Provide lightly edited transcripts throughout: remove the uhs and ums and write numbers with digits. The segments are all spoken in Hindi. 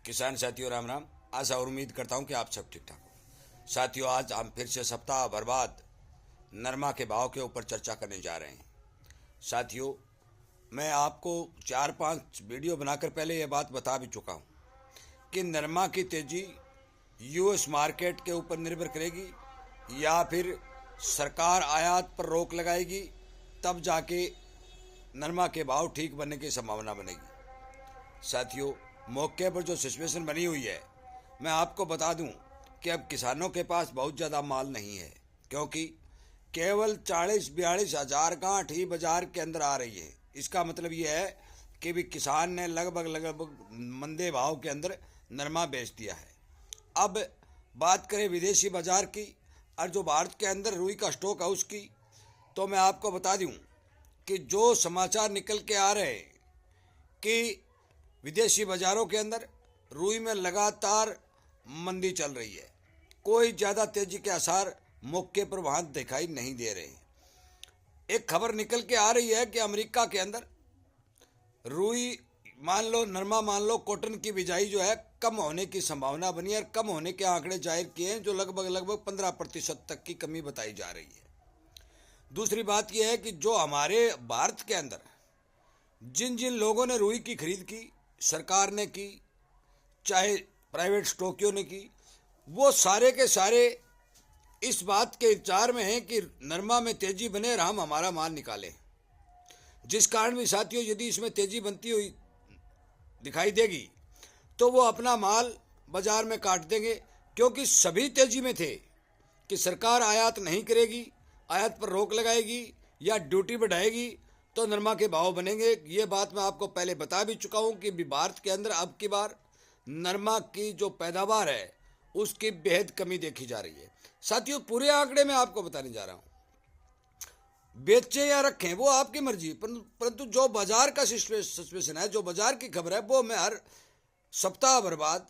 किसान साथियों राम राम। आशा और उम्मीद करता हूं कि आप सब ठीक ठाक हो। साथियों आज हम फिर से सप्ताह भर बाद नरमा के भाव के ऊपर चर्चा करने जा रहे हैं। साथियों मैं आपको 4-5 वीडियो बनाकर पहले यह बात बता भी चुका हूं कि नरमा की तेजी यूएस मार्केट के ऊपर निर्भर करेगी या फिर सरकार आयात पर रोक लगाएगी, तब जाके नरमा के भाव ठीक बनने की संभावना बनेगी। साथियों मौके पर जो सिचुएशन बनी हुई है, मैं आपको बता दूं कि अब किसानों के पास बहुत ज़्यादा माल नहीं है, क्योंकि केवल 40-42 हज़ार गांठ ही बाजार के अंदर आ रही है। इसका मतलब ये है कि भी किसान ने लगभग मंदे भाव के अंदर नरमा बेच दिया है। अब बात करें विदेशी बाजार की और जो भारत के अंदर रुई का स्टॉक है उसकी, तो मैं आपको बता दूं कि जो समाचार निकल के आ रहे हैं कि विदेशी बाजारों के अंदर रुई में लगातार मंदी चल रही है, कोई ज़्यादा तेजी के आसार मौके पर वहाँ दिखाई नहीं दे रहे। एक खबर निकल के आ रही है कि अमेरिका के अंदर रुई मान लो, नरमा मान लो, कॉटन की बिजाई जो है कम होने की संभावना बनी है और कम होने के आंकड़े जाहिर किए हैं, जो लगभग 15% तक की कमी बताई जा रही है। दूसरी बात यह है कि जो हमारे भारत के अंदर जिन जिन लोगों ने रुई की खरीद की, सरकार ने की चाहे प्राइवेट स्टॉकियों ने की, वो सारे के सारे इस बात के विचार में हैं कि नरमा में तेजी बने और हम हमारा माल निकालें। जिस कारण भी साथियों यदि इसमें तेजी बनती हुई दिखाई देगी तो वो अपना माल बाजार में काट देंगे, क्योंकि सभी तेजी में थे कि सरकार आयात नहीं करेगी, आयात पर रोक लगाएगी या ड्यूटी बढ़ाएगी तो नरमा के भाव बनेंगे। ये बात मैं आपको पहले बता भी चुका हूँ कि भारत के अंदर अब की बार नरमा की जो पैदावार है उसकी बेहद कमी देखी जा रही है। साथियों पूरे आंकड़े में आपको बताने जा रहा हूँ, बेचें या रखें वो आपकी मर्जी, परंतु जो बाजार का सिचुएशन है, जो बाजार की खबर है, वो मैं हर सप्ताह भर बाद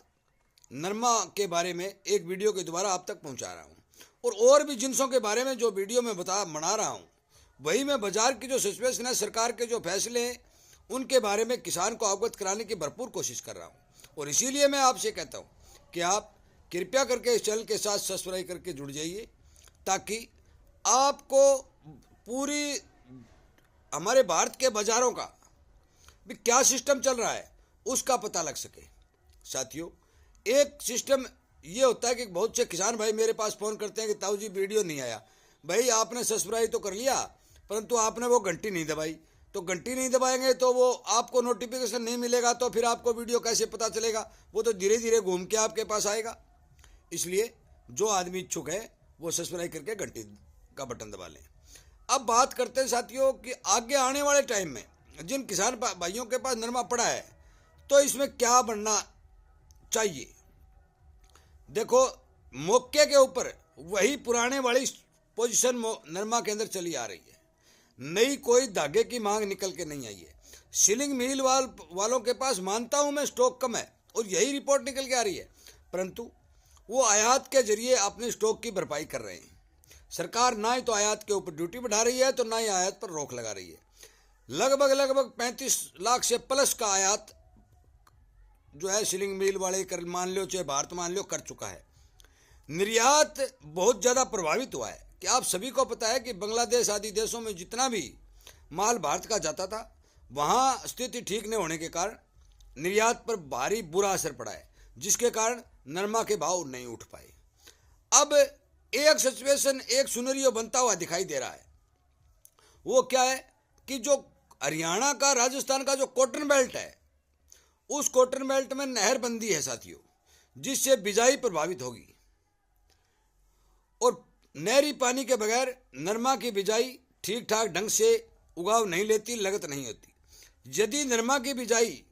नरमा के बारे में एक वीडियो के द्वारा आप तक पहुंचा रहा हूं। और भी जिन्सों के बारे में जो वीडियो में बना रहा हूं, वही मैं बाजार की जो सिचुएशन है, सरकार के जो फैसले हैं, उनके बारे में किसान को अवगत कराने की भरपूर कोशिश कर रहा हूं। और इसीलिए मैं आपसे कहता हूं कि आप कृपया करके इस चैनल के साथ सब्सक्राइब करके जुड़ जाइए, ताकि आपको पूरी हमारे भारत के बाजारों का भी क्या सिस्टम चल रहा है उसका पता लग सके। साथियों एक सिस्टम ये होता है कि बहुत से किसान भाई मेरे पास फ़ोन करते हैं कि ताऊ जी वीडियो नहीं आया। भाई आपने सब्सक्राइब तो कर लिया, परंतु आपने वो घंटी नहीं दबाई, तो घंटी नहीं दबाएंगे तो वो आपको नोटिफिकेशन नहीं मिलेगा, तो फिर आपको वीडियो कैसे पता चलेगा? वो तो धीरे धीरे घूम के आपके पास आएगा। इसलिए जो आदमी इच्छुक है वो सब्सक्राइब करके घंटी का बटन दबा लें। अब बात करते हैं साथियों कि आगे आने वाले टाइम में जिन किसान भाइयों के पास नरमा पड़ा है तो इसमें क्या बनना चाहिए। देखो मौके के ऊपर वही पुराने वाली पोजीशन नरमा के अंदर चली आ रही है, नई कोई धागे की मांग निकल के नहीं आई है। सीलिंग मिल वालों के पास मानता हूं मैं स्टॉक कम है और यही रिपोर्ट निकल के आ रही है, परंतु वो आयात के जरिए अपने स्टॉक की भरपाई कर रहे हैं। सरकार ना ही तो आयात के ऊपर ड्यूटी बढ़ा रही है तो ना ही आयात पर रोक लगा रही है। लगभग 35 लाख से प्लस का आयात जो है सीलिंग मिल वाले कर मान लो चाहे भारत मान लो कर चुका है। निर्यात बहुत ज़्यादा प्रभावित हुआ है कि आप सभी को पता है कि बांग्लादेश आदि देशों में जितना भी माल भारत का जाता था, वहाँ स्थिति ठीक नहीं होने के कारण निर्यात पर भारी बुरा असर पड़ा है, जिसके कारण नरमा के भाव नहीं उठ पाए। अब एक सिचुएशन, एक सिनेरियो बनता हुआ दिखाई दे रहा है। वो क्या है कि जो हरियाणा का, राजस्थान का जो कॉटन बेल्ट है, उस कॉटन बेल्ट में नहर बंदी है साथियों, जिससे बिजाई प्रभावित होगी और नहरी पानी के बगैर नरमा की बिजाई ठीक ठाक ढंग से उगाव नहीं लेती, लगत नहीं होती। यदि नरमा की बिजाई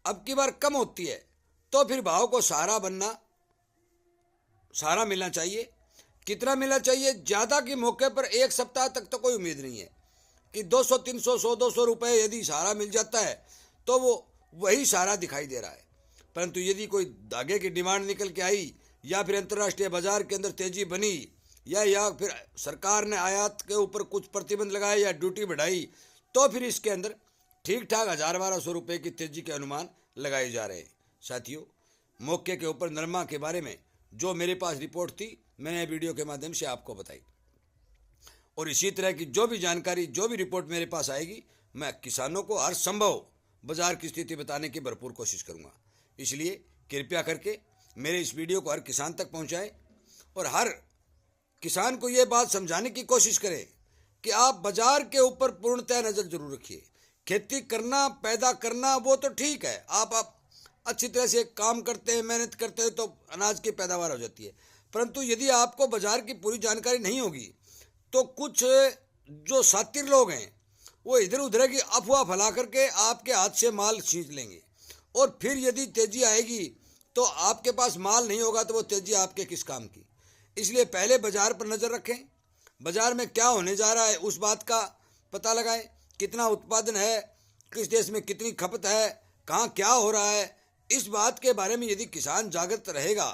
अब की बार कम होती है तो फिर भाव को सहारा मिलना चाहिए। कितना मिलना चाहिए? ज़्यादा के मौके पर एक सप्ताह तक तो कोई उम्मीद नहीं है कि 200-300, 100-200 रुपये यदि सहारा मिल जाता है तो वो वही सहारा दिखाई दे रहा है। परंतु यदि कोई धागे की डिमांड निकल के आई या फिर अंतर्राष्ट्रीय बाजार के अंदर तेजी बनी या फिर सरकार ने आयात के ऊपर कुछ प्रतिबंध लगाए या ड्यूटी बढ़ाई, तो फिर इसके अंदर ठीक ठाक 1000-1200 रुपये की तेजी के अनुमान लगाए जा रहे हैं। साथियों मौके के ऊपर नरमा के बारे में जो मेरे पास रिपोर्ट थी मैंने वीडियो के माध्यम से आपको बताई। और इसी तरह की जो भी जानकारी, जो भी रिपोर्ट मेरे पास आएगी, मैं किसानों को हर संभव बाजार की स्थिति बताने की भरपूर कोशिश करूंगा। इसलिए कृपया करके मेरे इस वीडियो को हर किसान तक पहुंचाएं और हर किसान को ये बात समझाने की कोशिश करें कि आप बाजार के ऊपर पूर्णतः नज़र जरूर रखिए। खेती करना, पैदा करना वो तो ठीक है, आप अच्छी तरह से काम करते हैं, मेहनत करते हैं तो अनाज की पैदावार हो जाती है। परंतु यदि आपको बाजार की पूरी जानकारी नहीं होगी तो कुछ जो शातिर लोग हैं वो इधर उधर की अफवाह फैला करके आपके हाथ से माल छीन लेंगे और फिर यदि तेजी आएगी तो आपके पास माल नहीं होगा तो वो तेजी आपके किस काम की। इसलिए पहले बाजार पर नज़र रखें, बाजार में क्या होने जा रहा है उस बात का पता लगाएं, कितना उत्पादन है, किस देश में कितनी खपत है, कहाँ क्या हो रहा है। इस बात के बारे में यदि किसान जागृत रहेगा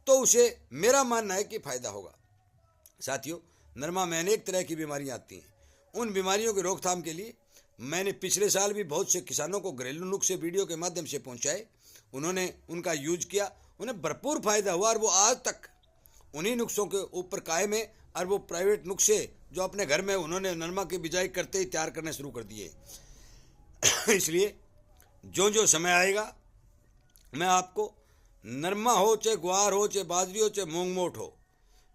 तो उसे मेरा मानना है कि फायदा होगा। साथियों, नरमा में अनेक तरह की बीमारियां आती हैं। उन बीमारियों की रोकथाम के लिए मैंने पिछले साल भी बहुत से किसानों को घरेलू नुस्खे वीडियो के माध्यम से पहुंचाए। उन्होंने उनका यूज किया, उन्हें भरपूर फायदा हुआ और वो आज तक उन्हीं नुस्खों के ऊपर कायम है। और वो प्राइवेट नुस्खे जो अपने घर में उन्होंने नरमा की बिजाई करते ही तैयार करने शुरू कर दिए। इसलिए जो जो समय आएगा मैं आपको नरमा हो, चाहे ग्वार हो, चाहे बाजरी हो, चाहे मूंग मोट हो,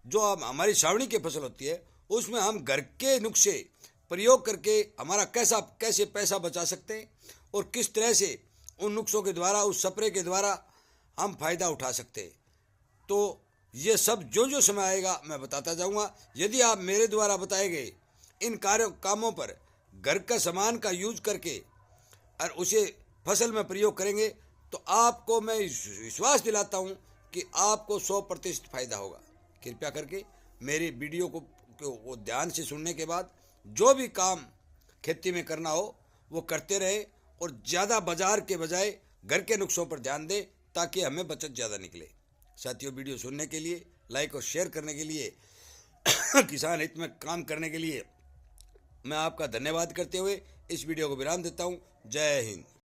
जो हमारी छावनी की फसल होती है उसमें हम घर के नुस्खे प्रयोग करके हमारा कैसे पैसा बचा सकते हैं और किस तरह से उन नुस्खों के द्वारा, उस स्प्रे के द्वारा हम फायदा उठा सकते हैं। तो ये सब जो जो समय आएगा मैं बताता जाऊंगा। यदि आप मेरे द्वारा बताए गए इन कामों पर घर का सामान का यूज करके और उसे फसल में प्रयोग करेंगे तो आपको मैं विश्वास दिलाता हूं कि आपको 100% फायदा होगा। कृपया करके मेरी वीडियो को ध्यान से सुनने के बाद जो भी काम खेती में करना हो वो करते रहे और ज़्यादा बाजार के बजाय घर के नुस्खों पर ध्यान दें ताकि हमें बचत ज़्यादा निकले। साथियों, वीडियो सुनने के लिए, लाइक और शेयर करने के लिए, किसान हित में काम करने के लिए मैं आपका धन्यवाद करते हुए इस वीडियो को विराम देता हूँ। जय हिंद।